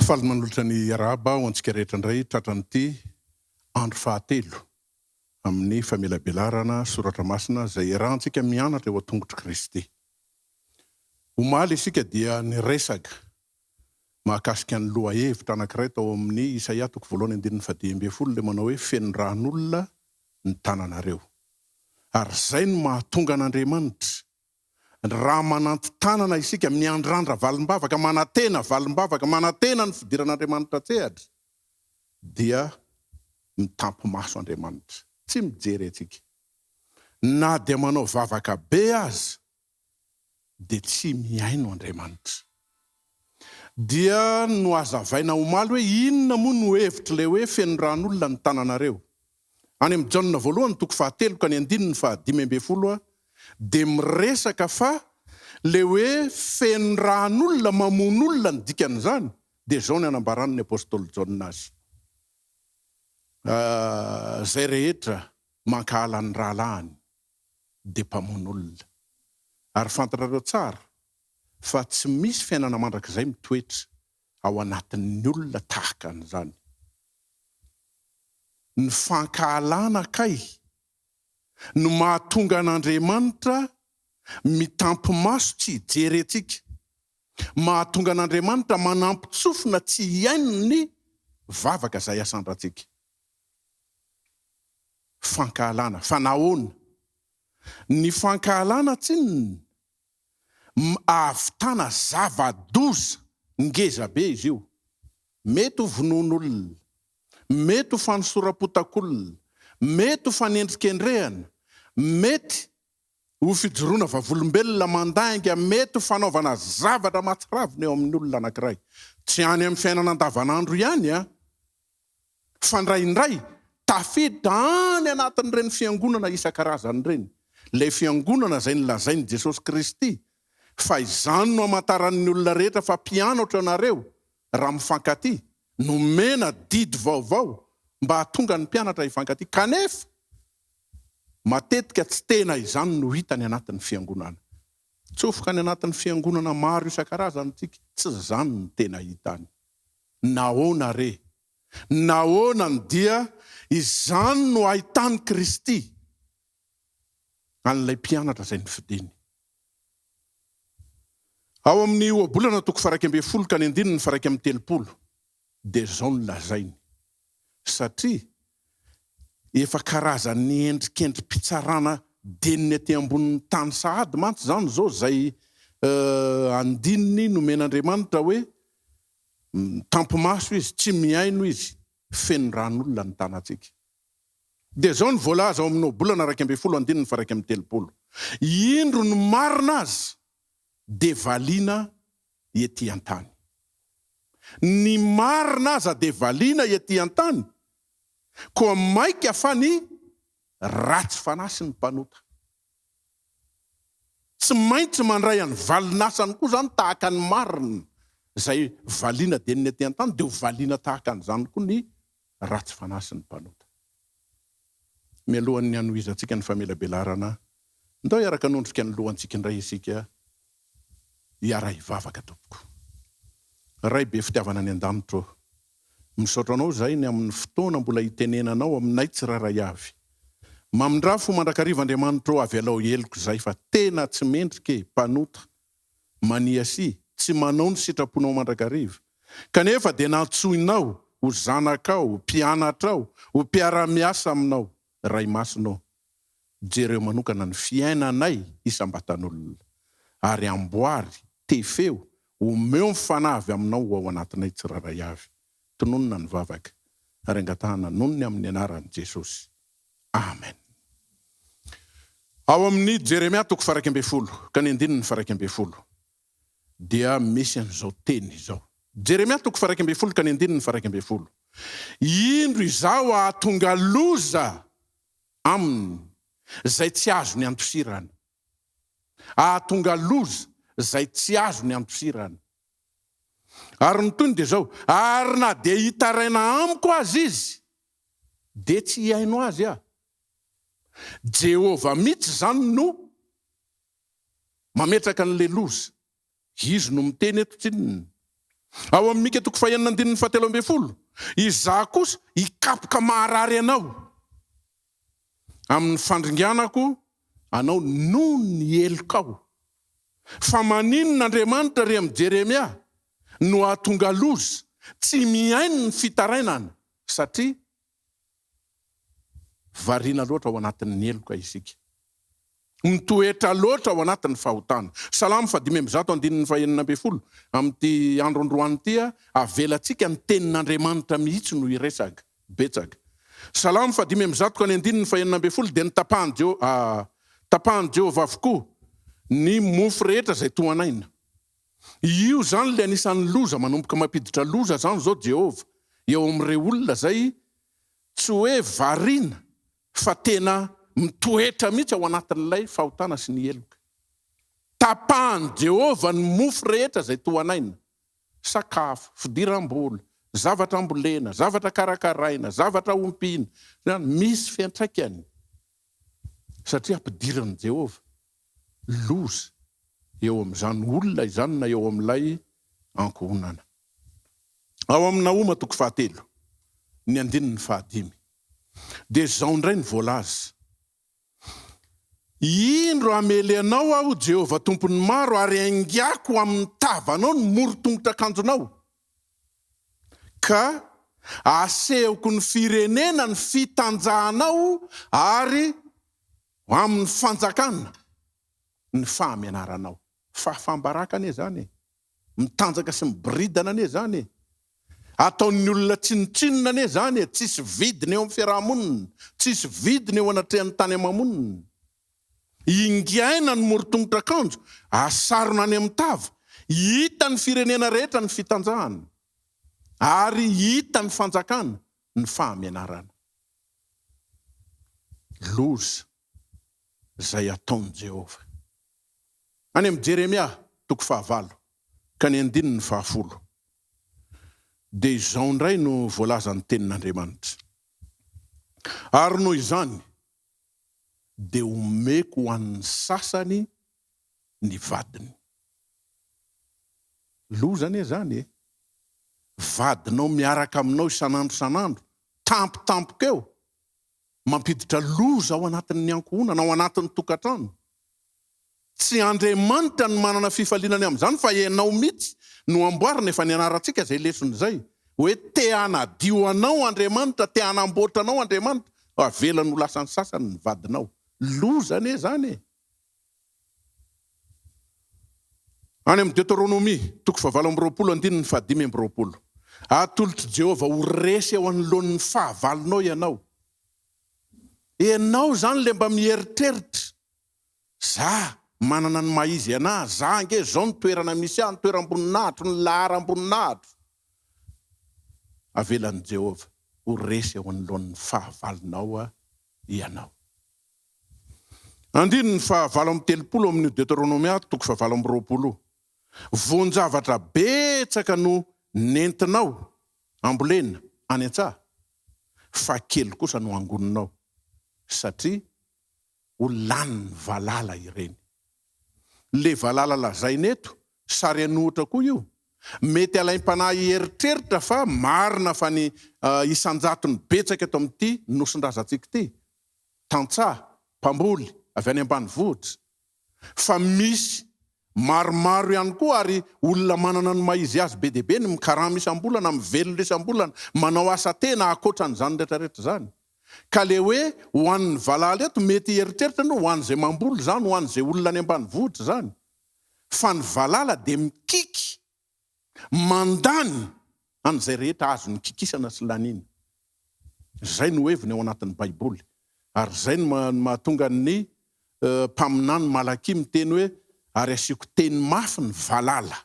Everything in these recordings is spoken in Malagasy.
Falimanolotra ny araba ho antsika rehetra indray tratran'ity andro fahatelo amin'ny famelabelarana soratra masina izay iarahantsika mianatra eo an-tongotry Kristy. Omaly isika dia niresaka mahakasika ny lohahevitra anankiray tao amin'ny Isaia 1:10 le manao hoe fenoran'olona ny tananareo. Ary izay no mahatonga an'Andriamanitra raha mananty tanana isika miandrandra valimbavaka, manantena valimbavaka, manantena ny fidiran'Andriamanitra tsehatra, dia mitampy maso Andriamanitra, tsy mijery antsika. Na dia manao vavaka be aza, dia tsy miaino Andriamanitra. Dia no azavaina omaly hoe inona moa no hevitra le hoe fenoran'olona ny tananareo. Any amin'ny Jaona 1:7-9 dia miresaka fa le hoe fenoran'olona mamon'olona ny dikan'izany, dia zao ny anambaran'ny apôstôly Jaona azy. Zay rehetra mankahala ny rahalahiny dia mpamon'olona. Ary fantatrareo tsara fa tsy misy fiainana mandrakizay mitoetra ao anatin'ny olona tahaka an'izany. Ny fankahalana kay no mahatonga an'Andriamanitra mitampy maso tsy hijery antsika. Mahatonga an'Andriamanitra manampy tsofina tsy hiaino ny vavaka izay asandratsika. Fankahalana, fanahoana? Ny fankahalana tsy ahavitana zava-doza ngeza be izy io. Mety ho vonon'olona, mety ho fanosoram-potakolona, mety ho fanendrikendrehana, mety ho fijoroana vavolombelona mandainga, mety ho fanaovana zavatra mahatsiravina eo amin'ny olona anankiray. Tsy any amin'ny fiainana andavanandro ihany, fa indraindray tafiditra any anatin'ireny fiangonana isan-karazany ireny. Ilay fiangonana izay nilazain'i Jesosy Kristy, fa izany no hamantaran'ny olona rehetra fa mpianatra ianareo raha mifankaty, nomena didy vaovao mba hahatonga ny mpianatra hifankaty. Kanefa matetika tsy tena izany no hitany anatin'ny fiangonana. Tsofoka any anatin'ny fiangonana maro isan-karazany tsika, tsy izany no tena hitany. Nahoana re? Nahoana dia izany no ahitany Kristy an'ilay mpianatra izay nifidiny. Ao amin'ny ohabolana 1:10-30 dia zao no lazainy. Satria efa karazan'ny endrikendrim-pitsarana deniny aty ambonin'ny tany sahady mantsy zany zao zay andininy nomen'Andriamanitra hoe tampy maso izy, tsy miaino izy, fenoran'olona ny tanantsika. Dia zao ny voalaza ao amin'ny ohabolana 2:10-30. Indro no marina azy dia valiana ety an-tany. Ny marina aza dia valiana ety an-tany, koa maika fa ny ratsy fanasy ny mpanota. Tsy maintsy mandray any valinasany koa zany tahaka ny marina izay valiana deniny ety an-tany, dia ho valiana tahaka an'izany koa ny ratsy fanasy ny mpanota. Mialohan'ny hanohizantsika ny famelabelarana, ndao hiaraka nondrika ny lohantsika indray isika hiara hivavaka tompoko. Ray be fitiavana any an-danitra, misaotra anao zay ny amin'ny fotoana mbola hitenenanao aminay tsiraray avy. Mamindrafo mandrakariva-Andriamanitra avy alao heliko zay fa tena tsy mendrika mpanota, maniasy, tsy manao ny sitraponao mandrakariva. Kanefa dia natsoinao ho zanakao, mpianatrao, ho mpiara-miasa aminao. Ray masinao, jereo manokana ny fiainanay isam-batan'olona, ary amboary, tefeo, omeo mifanavy aminao ao anatinay tsiraray avy. Tononona ny vavaka, ary angatahana nonony amin'ny anaran'i Jesosy. Amen. Ao amin'ny Jeremia 1:12-20 dia misy an'izao teny izao. Jeremia 1:12-20. Indro izao ahatonga loza aminy zay tsy azo ny antosirana. Ahatonga loza zay tsy azo ny antosirana. Ary ny tony dia zao, ary na dia hitaraina amiko azy izy, dia tsy hiaino azy aho. Jehovah mihitsy zany no mametraka an'le loza. Izy no miteny eto tsininy. Ao amin'ny Mika 4:17 izaho kosa hikapoka maharary anao amin'ny fandringanako anao noho ny elokao. Fa manin'Andriamanitra ry amin'ny Jeremia no ahatonga loza tsy miaino ny fitarainana satria variana loatra ao anatin'ny eloka isika. Mitoetra loatra ao anatin'ny fahotana. Salamo 5:19 amin'ity andro androany ity avelantsika ny tenin'Andriamanitra mihitsy no iresaka betsaka. Salamo 5:19 dia ny tapahany Jehovah avokoa ny mofo rehetra izay toanaina. Io zany le anisan'ny loza, manomboka mampiditra loza zany zao Jehovah eo amin'ireo olona zay tsy hoe variana fa tena mitoetra mihitsy ao anatin'ilay fahotana sy ny eloka. Tapahany Jehovah ny mofo rehetra izay toanaina. Sakafo, fidiram-bola, zavatra ambolena, zavatra karakaraina, zavatra ompiana, misy fiantraikany. Satria ampidirany Jehovah loza eo amin'izany olona izany na eo amin'ilay ankohonana. Ao amin'ny Nahoma 4:7 ny 5. Dia zao indray ny voalaza. Indro amely anao aho Jehovah tompony maro ary aingiako amin'ny tavanao ny morotongotra akanjonao. Ka asehoko ny firenena ny fitanjahanao ary amin'ny fanjakana ny fahamenaranao. Fahafambarakana e zany. Mitanjaka sy miboridana ne zany. Ataon'ny olona tsinitsinina ne zany. Tsisy vidiny eo amin'ny fiarahamonina. Tsisy vidiny eo anatrehan'ny tany amamonina. Ingiaina ny morotongotra akanjo, asarona any amin'ny tava. Hita ny firenena rehetra ny fitanjahana. Ary hita ny fanjakana ny fahamenarana. Loza zay ataon'i Jehovah. Any amin'ny Jeremia 5:9 ka ny 10:10. Dia izao indray no voalazan'ny tenin'Andriamanitra. Ary noho izany dia omeko ho an'ny sasany ny vadiny. Loza ne zany e. Vadinao miaraka aminao isan'andro, tampotampoka eo. Mampiditra loza ao anatin'ny ankohonana, ao anatin'ny tokantrano. Tsy Andriamanitra ny manana fifalinany amin'izany fa ianao mihitsy no amboarina efa nianarantsika izay lesona izay. Hoe te hanadio anao Andriamanitra, te hanamboatra anao Andriamanitra, avelany ho lasa ny sasany ny vadinao. Loza ne zany e. Any amin'ny Deutéronomie 20:15. Atolotra Jehovah ho resy ao anoloan'ny fahavalonao ianao. Ianao zany le mba mieritreritra. Za manana ny maizy ana, za ange zao ny toerana misy ahy, ny toeram-boninahitro, ny laharam-boninahitro. Avelan'i Jehovah ho resy ao anoloan'ny fahavalonao ianao. Andiny ny 9:30 amin'ny Deutéronomia 20:20. Voan-javatra betsaka no nentinao ambolena any an-tsaha, fa kely kosa no angoninao, satria ho lanin'ny valala ireny. Le valala lazaina eto, sary anohitra koa io. Mety alaim-panahy hieritreritra fa marina fa ny isan-jatony betsaka eto amin'ity nosin-drazantsika ity. Tantsaha, mpamboly, avy any ambanivohitra. Fa misy maromaro ihany koa ary olona manana ny maizy azy be deabe ny mikarama isam-bolana, mivelona isam-bolana, manao asa tena akoatran'izany rehetrarehetra zany. Ka le hoe ho an'ny valala eto mety hieritreritra no ho an'izay mamboly zany, ho an'izay olona any ambanivohitra zany. Fa ny valala dia mikiky, mandany an'izay rehetra azo ny kikisana sy lanina. Zay no heviny ao anatin'ny Baiboly. Ary zay no mahatonga ny mpaminany malaky miteny hoe ary asiako teny mafy ny valala.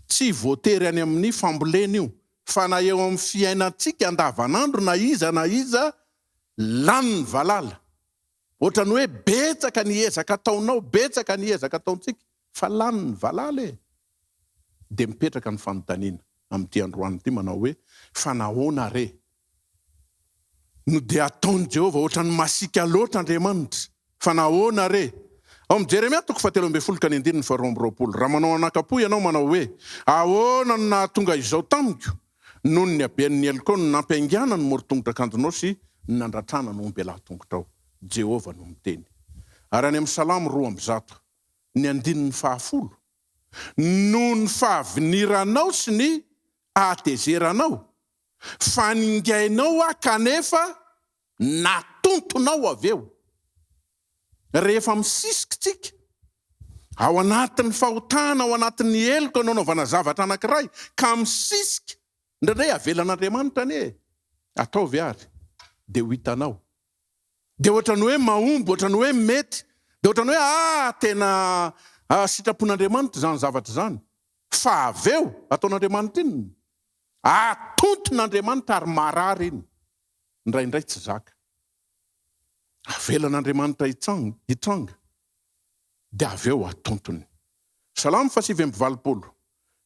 Tsy voatery any amin'ny fambolena io, fa na eo amin'ny fiainantsika andavanandro na iza lany ny valala. Ohatrany hoe betsaka ny ezaka ataonao, betsaka ny ezaka ataontsika, fa lany ny valala e. Dia mipetraka ny fanontaniana amin'ity androany ity manao hoe fa nahoana re? No dia ataon'i Jehovah ohatrany masika loatra Andriamanitra. Fa nahoana re? Ao Jeremia toko fatelo ambe folo ka ny andininy fa roambroapolo. Raha manao anakapo ianao manao hoe ahoana no nahatonga izao tamiko noho ny aben'ny eliko no nampiaingana ny morotongotra kandonao sy nandratrana no omby lahatongotao. Jehova no miteny. Ary any amin'ny Salamo 2:1 ny andininy 10 noho ny fahaviniranao sy ny ahatezeranao faningainao kanefa natontonao avy eo. Rehefa misisikintsika ao anatin'ny fahotana ao anatin'ny eliko anao naovana zavatra anankiray ka misisika indray avelan'Andriamanitra anie ataovy ary dia ho hitanao. Dia ohatrany hoe mahomby, ohatrany hoe mety, dia ohatrany hoe tena sitrapon'Andriamanitra zany zavatra zany. Fa avy eo ataon'Andriamanitra iny atonton'Andriamanitra ary marary iny indraindray tsy zaka. Avelan'Andriamanitra hitranga dia avy eo atontony. Salamo 7:20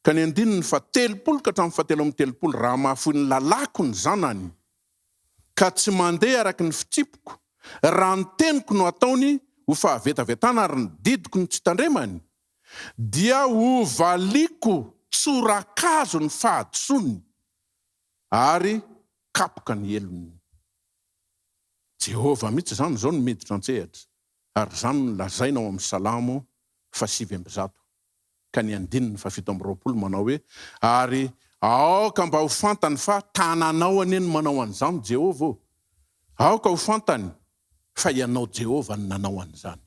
ka ny andininy 30 ka hatramin'ny 7:30 raha mahafoy ny lalako ny zanany ka tsy mandeha araky ny fitsipoko, raha ny teniko no ataony ho fahavetavetana ary ny didiko no tsy tandremany, dia ho valiko tsorakazo ny fahadisony ary kapoka ny elony. Jehova mihitsy zany zao no miditra an-tsehatra ary zany no lazainao amin'ny Salamo 7:20 ka ny andininy 7:20 manao hoe ary aoka mba ho fantany fa tananao aneny manao an'izany Jehova. Aoka ho fantany fa ianao Jehova no nanao an'izany.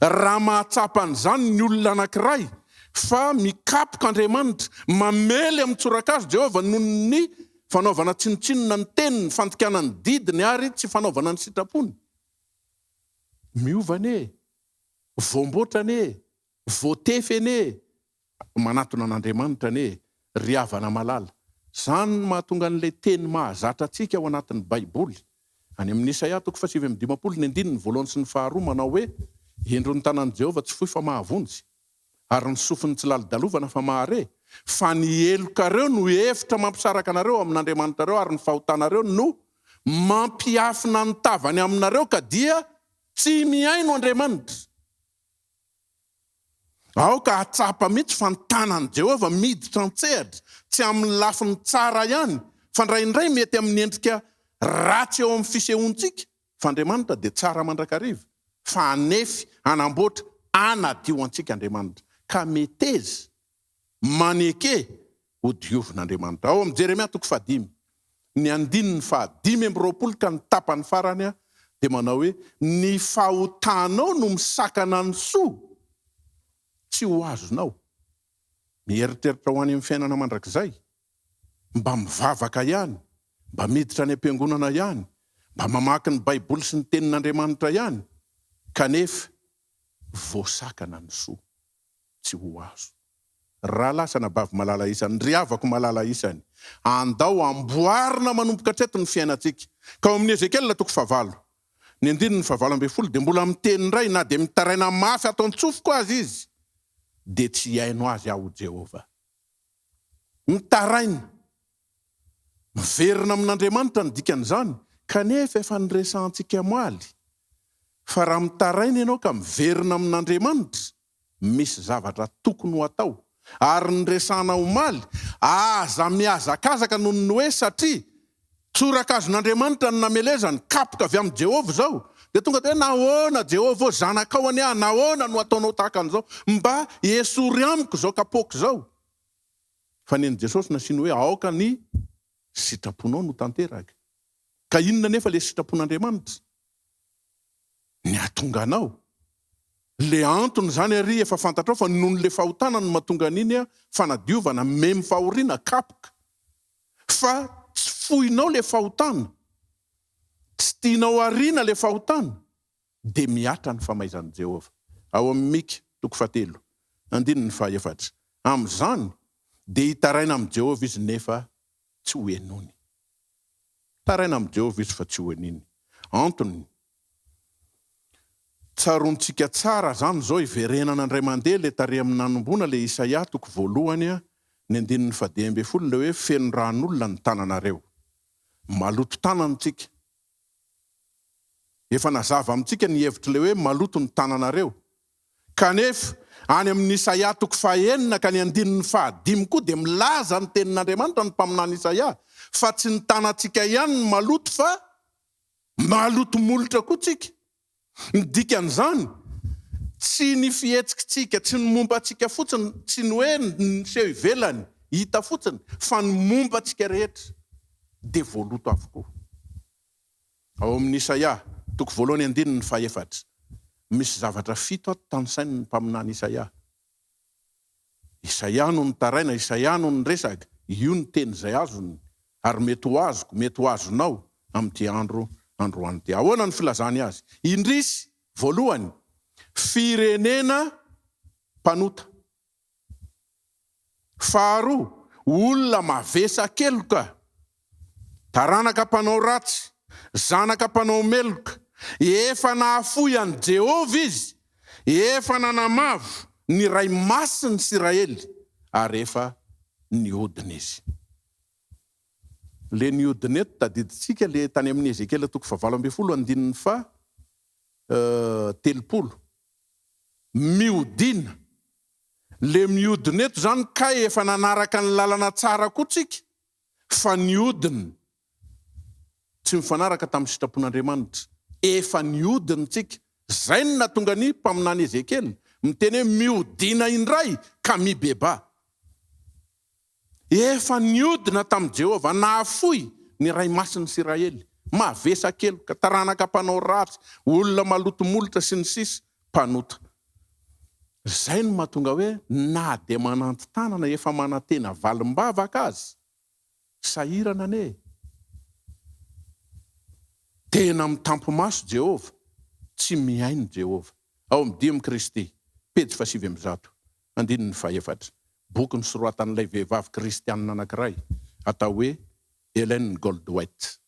Raha mahatsapa an'izany ny olona anankiray fa mikapoka Andriamanitra, mamely amin'ny tsorakazo Jehova noho ny fanaovana tsinotsinona ny teniny, fantikana ny didiny ary tsy fanaovana ny sitrapony. Miova anie, voamboatra anie, voatefy anie, manatona an'Andriamanitra anie, riavana malala. Zany no mahatonga an'ilay teny mahazatra antsika ao anatin'ny Baiboly. Any amin'ny Isaia 7:10 ny andininy 1 sy ny 2 manao hoe endro ny tanan'i Jehova tsy fohy fa mahavonjy ary ny sofiny tsy lalidalovana fa mahare. Fa ny elokareo no hevitra mampisaraka anareo amin'Andriamanitrareo ary ny fahotanareo no mampiafina ny tavany aminareo ka dia tsy miaino Andriamanitra. Aoka hatsapa mihitsy fa ny tanan'i Jehova miditra an-tsehatra, tsy amin'ny lafiny tsara ihany, fa indraindray mety amin'ny endrika ratsy eo amin'ny fisehoantsika. Fa Andriamanitra dia tsara mandrakariva, fa anefy, anamboatra, anadio antsika Andriamanitra. Ka meteza, maneke ho diovin'Andriamanitra. Ao amin'ny Jeremia 5 ny andininy 5:20 ka ny tapany farany dia manao hoe ny fahotanao no misakana ny soa tsy ho azonao. Mieritreritra ho any amin'ny fiainana mandrakizay, mba mivavaka ihany, mba miditra any am-piangonana ihany, mba mamaky ny Baiboly sy ny tenin'Andriamanitra ihany, kanefa voasakana ny soa tsy ho azo. Raha lasana bavy malala isany, riavako malala isany, andao amboarina manomboka hatreto ny fiainantsika. Ka ao amin'ny Ezekiel 9 ny andininy 9:20 dia mbola miteny indray na dia mitaraina mafy ataon-tsofiko azy izy, dia tsy haino azy aho Jehova. Mitaraina, miverina amin'Andriamanitra ny dikan'izany, kanefa efa niresahantsika moaly. Fa raha mitaraina ianao ka miverina amin'Andriamanitra, misy zavatra tokony ho atao. Ary niresahana omaly, aza miazakazaka noho ny hoe satria tsorakazon'Andriamanitra no namelezany, kapoka avy amin'ny Jehova zao. Dia tonga dia nahoana Jehova zanakao any nahoana no ataonao tahaka an'izao, mba esory amiko zao kapoka zao. Fa neny Jesosy nasiany hoe aoka ny sitraponao no tanteraka. Ka inona nefa le sitrapon'Andriamanitra? Ny atonga anao. Le antony zany ary efa fantatrao fa noho le fahotana no mahatonga an'iny fanadiovana, memy fahoriana, kapoka. Fa tsy fohinao le fahotana, tsy tianao ariana le fahotana, dia miatra ny famaizan'i Jehova. Ao amin'ny Mika 3 andininy 4. Amin'izany dia hitaraina amin'ny Jehova izy nefa tsy ho henony. Taraina amin'ny Jehova izy fa tsy ho henony. Antony tsarontsika tsara zany zao iverenan'andray mandeha le tare amin'ny nanomboana le Isaia 1 ny andininy 10 le hoe feno ran'olona ny tananareo. Maloto tanantsika. Efa nazava amintsika ny hevitra le hoe maloto ny tananareo. Kanefa any amin'ny Isaia toko fahaenina ka ny andininy fahadimy koa dia milaza ny tenin'Andriamanitra ny mpaminany Isaia fa tsy ny tanantsika ihany ny maloto fa maloto molotra koa tsika. Ny dikan'izany tsy ny fihetsitsika, tsy ny momba antsika fotsiny, tsy ny hoe ny seho ivelany hita fotsiny, fa ny momba antsika rehetra dia voaloto avokoa. Ao amin'ny Isaia toko voalohany andininy ny fahaefatra misy zavatra 7 ato tanisainy ny mpaminany Isaia. Isaia no ny taraina, Isaia no ny resaka, io ny teny izay azony, ary mety ho azoko, mety ho azonao amin'ity androany ty. Ahoana ny filazany azy? Indrisy voalohany, firenena mpanota. Faharoa, olona mavesakeloka, taranaka mpanao ratsy, zanaka mpanao meloka, efa nahafoy an Jehova izy, efa nanamavo ny ray masiny sy Israely, ary efa niodina izy. Le niodina eto tadiditsika le tany amin'ny Ezekela toko 7 andininy fa 30. Miodina. Le miodina eto zany ka efa nanaraka ny lalana tsara koa tsika, fa niodina. Tsy mifanaraka tamin'ny sitrapon'Andriamanitra. Efa niodina tsika. Zay ny natonga ny mpaminany Ezekela miteny hoe miodina indray ka mibeba. Efa niodina tamin'i Jehova, nahafoy ny ray masiny sy Israely, mavesakeloka, taranaka mpanao ratsy, olona maloto molotra sy ny sisa mpanota. Zay no mahatonga hoe na dia mananty tanana efa manantena valim-bavaka azy, sahirana ane. Tena mitampo maso Jehova, tsy miaino Jehova. Ao amin'ny 10 Kristy, pejy 700, andininy fahaefatra. Boky nisoroatan'ilay vehivavy kristianina anankiray, atao hoe Ellen Goldwhite.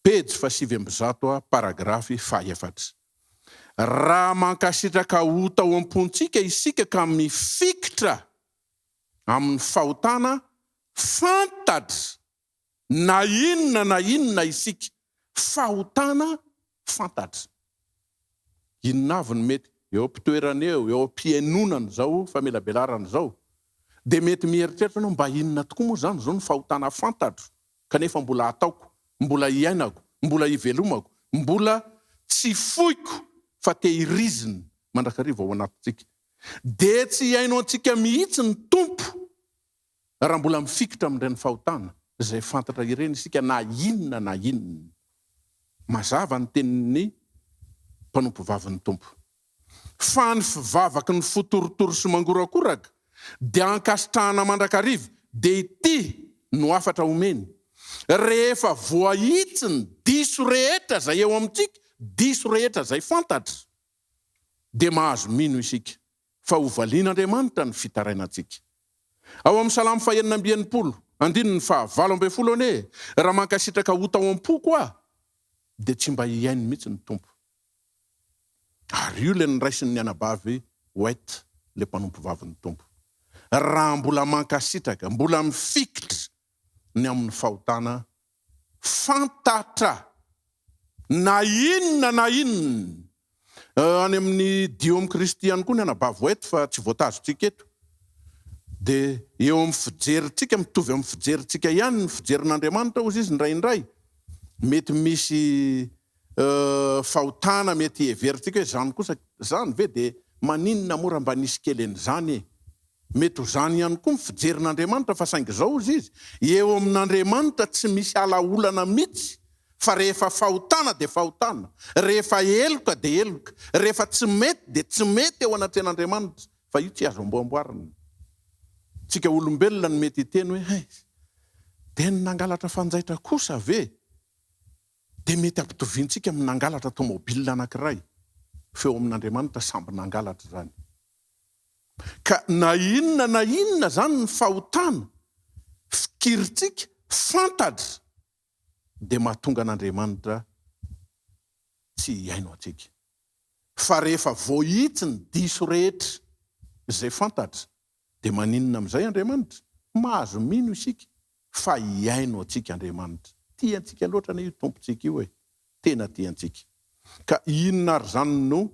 Pejy 700, paragrafy fahaefatra. Raha mankasitraka ho tao am-pontsika isika ka mifikitra amin'ny fahotana fantatra, na inona isika, fahotana fantatra. Inona avy ny mety? Eo am-pitoerana eo am-piainonana zao, famelabelarana zao. Dia mety mieritreritra anao mba inona tokoa moa zany zao ny fahotana fantatro, kanefa mbola ataoko, mbola iainako, mbola ivelomako, mbola tsy foiko, fa te hirizina mandrakariva ao anatintsika. Dia tsy iaino antsika mihitsy ny tompo raha mbola mifikitra amin'ireny fahotana izay fantatra ireny isika na inona. Mazava ny tenin'ny mpanompo vavin'ny tompo. Fa ny fivavaky ny fotorotoro sy mangorakoraka dia ankasitrahana mandrakariva, dia ity no afatra omeny. Rehefa voahitsiny diso rehetra zay eo amintsika, diso rehetra zay fantatra, dia mahazo mino isika fa hovalian'Andriamanitra ny fitarainantsika. Ao amin'ny Salamo 190, andininy fa 7 ane, raha mankasitraka ho tao am-po koa, dia tsy mba hiaino mihitsy ny tompo. Ary io le niraisin'ny anabavy White, le mpanompo vavin'ny tompo. Raha mbola mankasitraka, mbola mifikitra ny amin'ny fahotana fantatra, na inona. Any amin'ny Diome Kristiany koa ny anabavy White fa tsy voatazontsika eto. Dia eo amin'ny fijerintsika, mitovy amin'ny fijerintsika ihany ny fijerin'Andriamanitra ozy izy indraindray. Mety misy fahotana mety heverintsika hoe zany kosa zany ve, dia maninona mora mba nisy kely an'izany e. Mety ho zany ihany koa ny fijerin'Andriamanitra fa saingy zao ozy izy. Eo amin'Andriamanitra tsy misy alaolana mihitsy, fa rehefa fahotana dia fahotana, rehefa eloka dia eloka, rehefa tsy mety dia tsy mety eo anatren'Andriamanitra, fa io tsy azo amboamboarina. Tsika olombelona ny mety hiteny hoe dia ny nangalatra fanjaitra kosa ve? Dia mety ampitoviantsika amin'ny nangalatra tomobile anankiray, fa eo amin'Andriamanitra samby nangalatra zany. Ka na inona zany ny fahotana fikiritsika fantatra, dia mahatonga an'Andriamanitra tsy hiaino antsika. Fa rehefa voahitsiny diso rehetra izay fantatra, dia maninona amin'izay Andriamanitra? Mahazo mino isika fa hiaino antsika Andriamanitra. Tia antsika loatra io tompontsika io e. Tena tia antsika. Ka inona ary zany no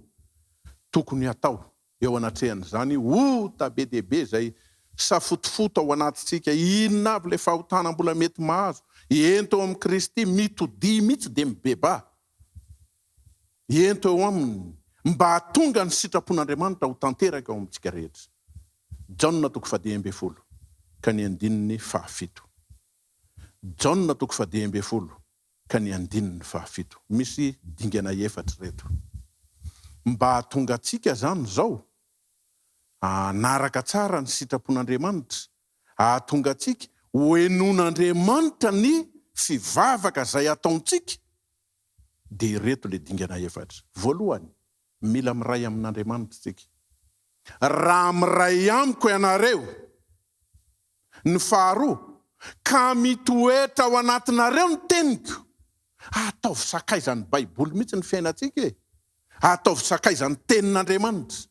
tokony atao eo anatrehan'izany ota be dehibe zay safotofoto ao anatintsika. Inona avy le fahotana mbola mety mahazo ento eo amin'ny Kristy mitodi mihitsy de mibeba ento eo aminy mba hatonga ny sitrapon'Andriamanitra ho tanteraka ao amintsika rehetra. Jaona toko 10 ka ny 7. Jaona toko 10 ka ny 7. Misy dingana 4 reto. Mba hatonga atsika zany zao anaraka tsara ny sitrapon'Andriamanitra, hatonga atsika ho henon'Andriamanitra ny fivavaka zay ataontsika, de reto le dingana 4. Voalohany, mila miray amin'Andriamanitra tsika. Raha miray amiko ianareo, ny faharoa, ka mitoetra ao anatinareo ny teniko, ataovy sakaizany Baiboly mihitsy ny fiainatsika e. Ataovy sakaizany tenin'Andriamanitra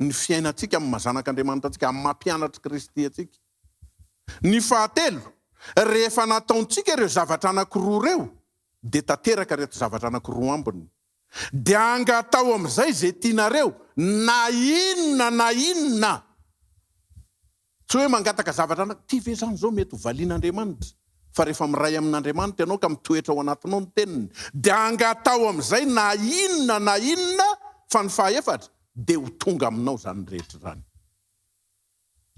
ny fiainatsika amin'ny mazanak'Andriamanitra atsika, amin'ny mampianatra Kristy atsika. Ny fahatelo, rehefa nataontsika ireo zavatra anankiroa reo, de tanteraka reto zavatra anankiroa ambiny. De angatao am'izay zay tianareo na inona. Tsy hoe mangataka zavatra ty ve zany zao mety ho valian'Andriamanitra. Fa rehefa miray amin'Andriamanitra ianao ka mitoetra ao anatinao ny teniny, de angatao am'izay na inona fa ny fahaefatra de ho tonga aminao zany rehetra zany.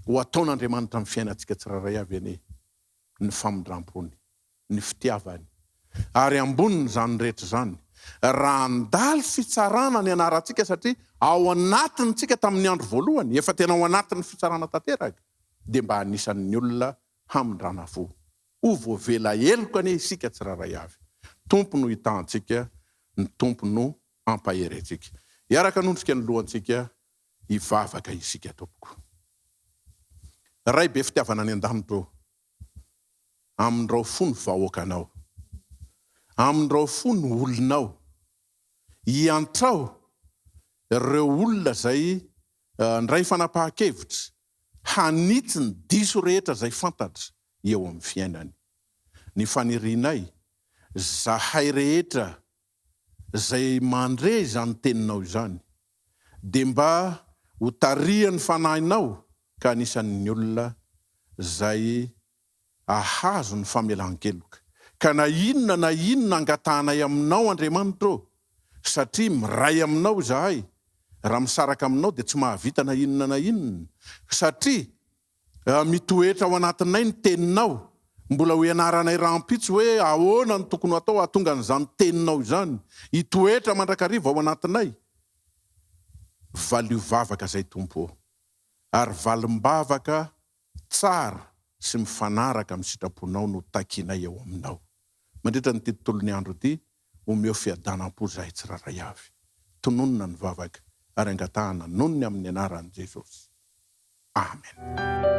Ho ataon'Andriamanitra amin'ny fiainatsika tsiraray avy ane ny famindrampony, ny fitiavany. Ary amboniny zany rehetra zany, raha andalo fitsarana ny anarantsika satria ao anatiny tsika tamin'ny andro voalohany, efa tena ao anatin'ny fitsarana tanteraka, de mba anisan'ny olona hamindrana fo. Ho voavela eloka ane isika tsiraray avy. Tompo no hitantsika, ny tompo no ampaherentsika. Iaraka anondrika ny lohantsika hivavaka isika tompoko. Ray be fitiavana any an-danitro, amindrao fo ny vahoakanao, amindrao fo ny olonao, hiantrao ireo olona zay ndray fanapahan-kevitra hanitsy ny diso rehetra zay fantatra eo amin'ny fiainany. Ny fanirinay, zahay rehetra zay mandre izany teninao izany, de mba ho tarihany fanahinao ka anisan'ny olona zay ahazo ny famelan-keloka. Ka na inona angatahanay aminao Andriamanitra, satria miray aminao zahay. Raha misaraka aminao de tsy mahavita na inona. Satria mitoetra ao anatinay ny teninao, mbola ho ianaranay rahampitso hoe ahoana ny tokony atao hatonga n'izany teninao izany, hitoetra mandrakariva ao anatinay. Valio vavaka zay tompo, ary valimbavaka tsara sy mifanaraka amin'ny sitraponao no takinay ao aminao. Mandritra ny tontolon'ny andro ty, omeo fiadanam-po zahay tsiraray avy. Tononona ny vavaka, ary angatahana nonony amin'ny anaran'i Jesosy. Amen.